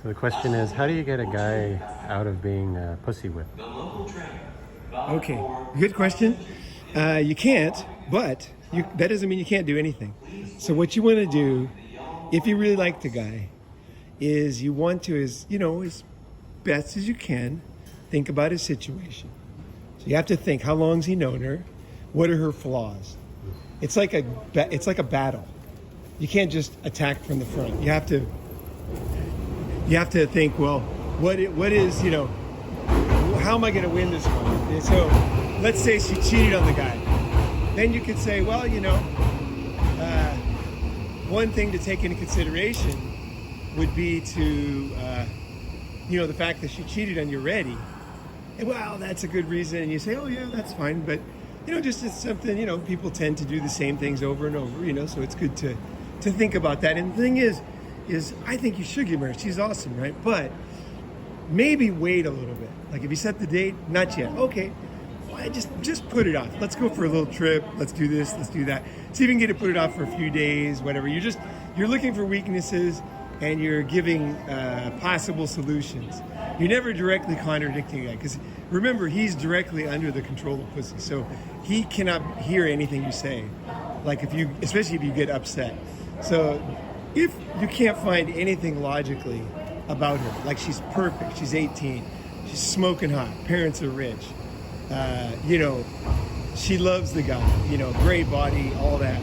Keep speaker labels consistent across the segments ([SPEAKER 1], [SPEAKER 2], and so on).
[SPEAKER 1] So the question is, how do you get a guy out of being pussy whipped?
[SPEAKER 2] Okay, good question. You can't, but that doesn't mean you can't do anything. So what you want to do, if you really like the guy, is you want to, as best as you can, think about his situation. So you have to think, how long's he known her? What are her flaws? It's like a battle. You can't just attack from the front. You have to think, well, what is, how am I going to win this one? And so let's say she cheated on the guy. Then you could say, well, one thing to take into consideration would be to, the fact that she cheated on you already. And, well, that's a good reason. And you say, oh, yeah, that's fine. But, just it's something, people tend to do the same things over and over, so it's good to think about that. And the thing is I think you should get married. She's awesome, right? But maybe wait a little bit. Like if you set the date, not yet. Okay, well, just put it off. Let's go for a little trip. Let's do this. Let's do that. See if you can get it put it off for a few days, whatever. You're looking for weaknesses and you're giving possible solutions. You're never directly contradicting that because remember, he's directly under the control of pussy, so he cannot hear anything you say. Like especially if you get upset. So if you can't find anything logically about her, like she's perfect, she's 18, she's smoking hot, parents are rich, she loves the guy, great body, all that,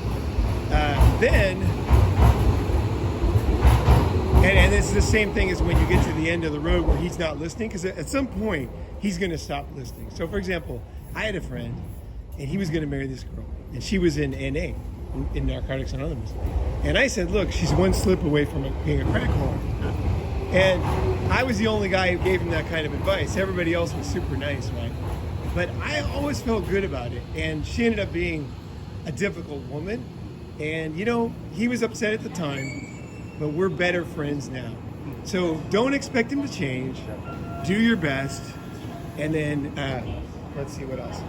[SPEAKER 2] then, and it's the same thing as when you get to the end of the road where he's not listening, because at some point he's going to stop listening. So for example, I had a friend and he was going to marry this girl and she was in NA, in Narcotics Anonymous. And I said, look, she's one slip away from being a crack whore. And I was the only guy who gave him that kind of advice. Everybody else was super nice, right? But I always felt good about it. And she ended up being a difficult woman. And, he was upset at the time, but we're better friends now. So don't expect him to change. Do your best. And then, let's see what else.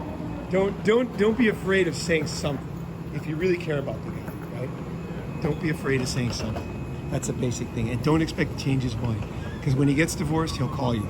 [SPEAKER 2] Don't be afraid of saying something if you really care about the guy, right? Don't be afraid of saying something. That's a basic thing. And don't expect to change his mind. Because when he gets divorced, he'll call you.